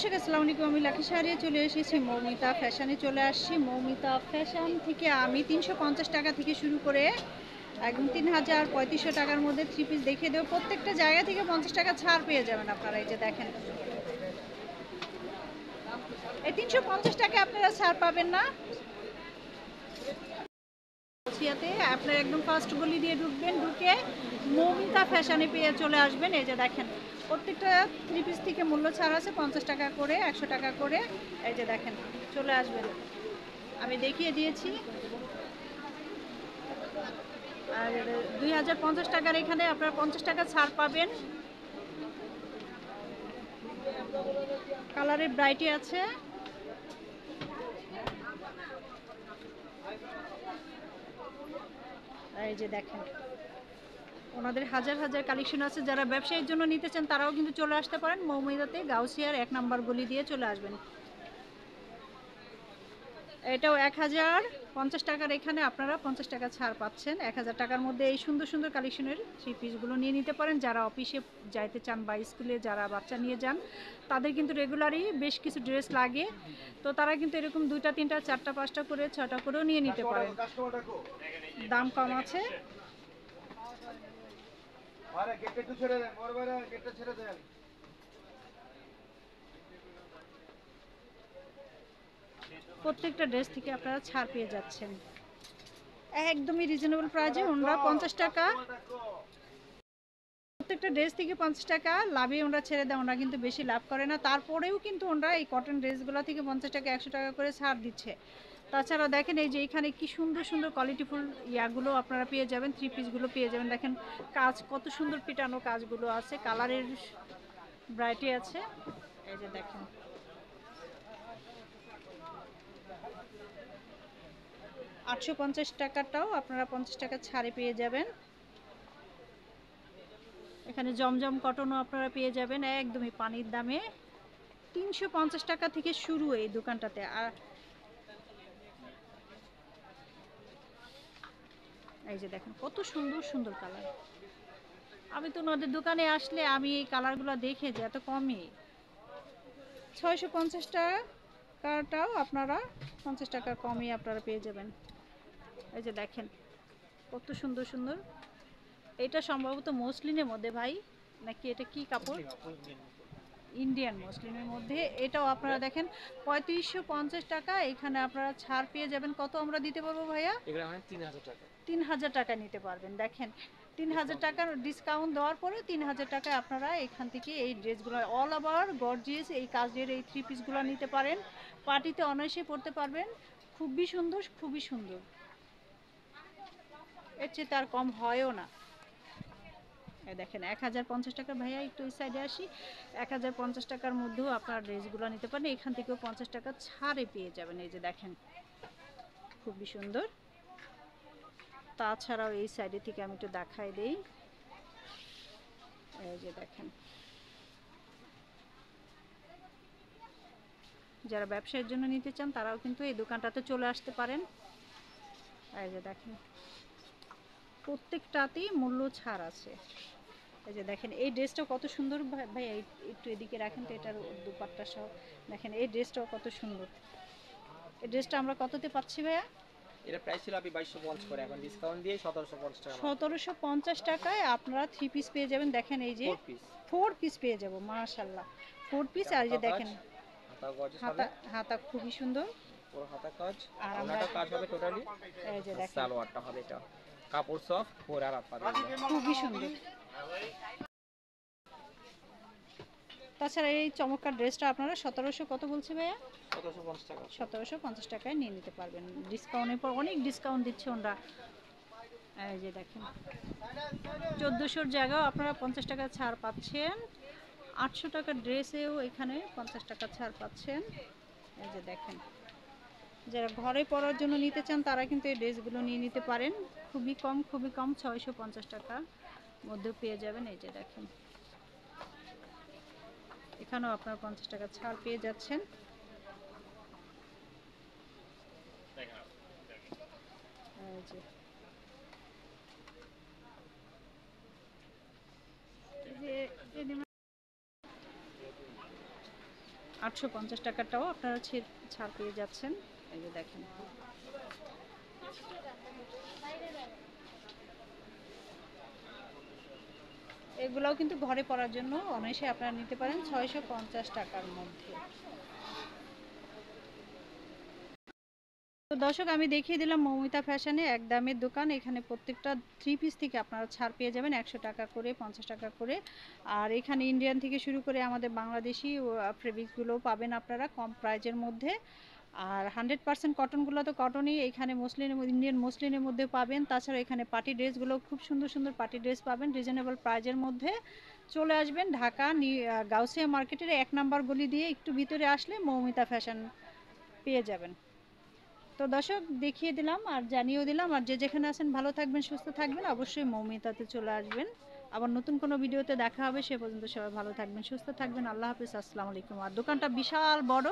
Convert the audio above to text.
দর্শক আসসালামু আলাইকুম, আমি লাকি শাহরিয়া চলে এসেছি মৌমিতা ফ্যাশনে। চলে আসছি মৌমিতা ফ্যাশন থেকে। আমি 350 টাকা থেকে শুরু করে একদম 3000 টাকার মধ্যে থ্রি পিস দেখিয়ে দেবো। প্রত্যেকটা জায়গা থেকে 50 টাকা ছাড় পেয়ে যাবেন আপনারা। এই যে দেখেন, এই 350 টাকা আপনারা ছাড় পাবেন না। সিয়াতে আপনার একদম ফার্স্ট গলি দিয়ে ঢুকবেন, ঢুকে মৌমিতা ফ্যাশনে পেয়ে চলে আসবেন। এই যে দেখেন, প্রত্যেকটা থ্রি পিস থেকে মূল্য ছাড় আছে 50 টাকা করে, 100 টাকা করে। এই যে দেখেন, চলে আসবেন। আমি দেখিয়ে দিয়েছি। আর 2050 টাকার এখানে আপনারা 50 টাকা ছাড় পাবেন। কালারের ব্রাইটি আছে। এই যে দেখেন, ওনাদের হাজার হাজার কালেকশন আছে। যারা ব্যবসায়ীর জন্য নিতে চান তারাও কিন্তু চলে আসতে পারেন মৌমিতাতে। গাউসিয়ার 1 নম্বর গলি দিয়ে চলে আসবেন। এটাও 1050 টাকার, এখানে আপনারা 50 টাকা ছাড় পাচ্ছেন। 1000 টাকার মধ্যে এই সুন্দর সুন্দর কালেকশনের থ্রি পিসগুলো নিয়ে নিতে পারেন। যারা অফিসে যাইতে চান বা স্কুলে যারা বাচ্চা নিয়ে যান, তাদের কিন্তু রেগুলারই বেশ কিছু ড্রেস লাগে। তো তারা কিন্তু এরকম 2টা 3টা 4টা 5টা করে 6টা করেও নিয়ে নিতে পারেন। দাম কম আছে। প্রত্যেকটা ড্রেস থেকে আপনারা ছাড় পেয়ে যাচ্ছেন একদমই রিজনেবল প্রাইসে। ওনারা 50 টাকা, প্রত্যেকটা ড্রেস থেকে 50 টাকা লাভে ওনারা ছেড়ে দেয়। ওনারা কিন্তু বেশি লাভ করে না, তারপরেও কিন্তু ওনারা এই কটন ড্রেসগুলো থেকে 50 টাকা 100 টাকা করে ছাড় দিচ্ছে। তাছাড়া দেখেন, এই যে এখানে কি সুন্দর সুন্দর কোয়ালিটিফুল ইয়াগুলো আপনারা পেয়ে যাবেন, থ্রি পিসগুলো পেয়ে যাবেন। দেখেন কাজ কত সুন্দর, পিটানো কাজগুলো আছে, কালারের ভ্যারাইটি আছে। এই যে দেখেন, 850 টাকাটাও আপনারা 50 টাকা ছাড়ে পেয়ে যাবেন। এখানে জমজম কটনও আপনারা পেয়ে যাবেন একদমই পানির দামে। 350 টাকা থেকে শুরু এই দোকানটাতে। আর এই যে দেখেন কত সুন্দর সুন্দর কালার। আমি তো ওনাদের দোকানে আসলে আমি এই কালারগুলো দেখে যে এত কমই। 650 টাকাটাও আপনারা 50 টাকা কমই আপনারা পেয়ে যাবেন। এই যে দেখেন কত সুন্দর সুন্দর। এটা সম্ভবত মসলিনের মধ্যে ভাই, নাকি এটা কি কাপড়? ইন্ডিয়ান মসলিনের মধ্যে। এটাও আপনারা দেখেন 3550 টাকা। এখানে আপনারা ছাড় পেয়ে যাবেন। কত আমরা দিতে পারবো ভাইয়া? 3000 টাকা নিতে পারবেন। দেখেন 3000 টাকার ডিসকাউন্ট দেওয়ার পরে 3000 টাকায় আপনারা এখান থেকে এই ড্রেসগুলো অল ওভার গর্জিয়াস এই কাজের এই থ্রি পিসগুলো নিতে পারেন। পার্টিতে অনায়াসে পরতে পারবেন। খুবই সুন্দর, খুবই সুন্দর। এর চেয়ে তার কম হয়ও না। দেখেন 1050 টাকা। ভাইয়া একটু এই সাইডে আসি। 1050 টাকার মধ্যেও আপনার ড্রেসগুলো নিতে পারেন। এখান থেকেও 50 টাকা ছাড়ে পেয়ে যাবেন। এই যে দেখেন খুবই সুন্দর। তাছাড়াও এই সাইডে থেকে আমি একটু দেখাই দেই। এই যে দেখেন, যারা ব্যবসায়ের জন্য নিতে চান তারাও কিন্তু এই দোকানটাতে চলে আসতে পারেন। এই যে দেখেন প্রত্যেকটাতেই মূল্য ছাড় আছে। এই যে দেখেন এই ড্রেসটা কত সুন্দর। ভাই একটু এদিকে রাখেন তো, এটার দুপাট্টা সহ দেখেন এই ড্রেসটাও কত সুন্দর। এই ড্রেসটা আমরা কততে পাচ্ছি ভাইয়া? এটা প্রাইস ছিল আপনি 2250 করে, এখন ডিসকাউন্ট দিয়ে 1750 টাকা। 1750 টাকায় আপনারা থ্রি পিস পেয়ে যাবেন। দেখেন এই যে 4 পিস, 4 পিস পেয়ে যাব, মাশাআল্লাহ 4 পিস। আর এই যে দেখেন হাতা গর্জিয়াস হবে, হাতা, হাতা খুবই সুন্দর। পুরো হাতা কাজ, আর আমরা ওনাটা কাজ হবে টোটালি। এই যে দেখেন সালোয়ারটা হবে এটা কাপড় সফট, পরে আর পাবে খুবই সুন্দর। তাছাড়া এই চমৎকার ড্রেসটা আপনারা 1700 কত বলছে ভাইয়া? 1750 টাকা। 1750 টাকায় নিয়ে নিতে পারবেন। ডিসকাউন্টের পর অনেক ডিসকাউন্ট দিচ্ছে ওরা। এই যে দেখেন 1400-র জায়গাও আপনারা 50 টাকা ছাড় পাচ্ছেন। 800 টাকার ড্রেসেও এখানে 50 টাকা ছাড় পাচ্ছেন। এই যে দেখেন, যারা ঘরে পরার জন্য নিতে চান তারা কিন্তু এই ড্রেসগুলো নিয়ে নিতে পারেন। খুবই কম, খুবই কম, 650 টাকার মধ্যে পেয়ে যাবেন। এই যে দেখেন এখানেও আপনারা 50 টাকা ছাড় পেয়ে যাচ্ছেন। এই যে 850 টাকাটাও আপনারা ছাড় পেয়ে যাচ্ছেন। এই যে দেখেন, এগুলাও কিন্তু ঘরে পরার জন্য অনায়াসে আপনারা নিতে পারেন 650 টাকার মধ্যে। তো দর্শক, আমি দেখিয়ে দিলাম মৌমিতা ফ্যাশনে এক দামের দোকান। এখানে প্রত্যেকটা 3 পিস থেকে আপনারা ছাড় পেয়ে যাবেন 100 টাকা করে, 50 টাকা করে। আর এখানে ইন্ডিয়ান থেকে শুরু করে আমাদের বাংলাদেশি ফেব্রিক্সগুলোও পাবেন আপনারা কম প্রাইজের মধ্যে। আর 100% কটনগুলো তো কটনই, এখানে ইন্ডিয়ান মসলিনের মধ্যে পাবেন। তাছাড়া এখানে পার্টি ড্রেসগুলো খুব সুন্দর সুন্দর পার্টি ড্রেস পাবেন রিজনেবল প্রাইজের মধ্যে। চলে আসবেন ঢাকা গাউসিয়া মার্কেটের 1 নাম্বার গলি দিয়ে একটু ভিতরে আসলে মৌমিতা ফ্যাশন পেয়ে যাবেন। তো দর্শক, দেখিয়ে দিলাম আর জানিয়েও দিলাম। আর যে যেখানে আছেন ভালো থাকবেন, সুস্থ থাকবেন, অবশ্যই মৌমিতাতে চলে আসবেন। আবার নতুন কোনো ভিডিওতে দেখা হবে, সে পর্যন্ত সবাই ভালো থাকবেন, সুস্থ থাকবেন। আল্লাহ হাফিজ, আসসালামু আলাইকুম। আর দোকানটা বিশাল বড়,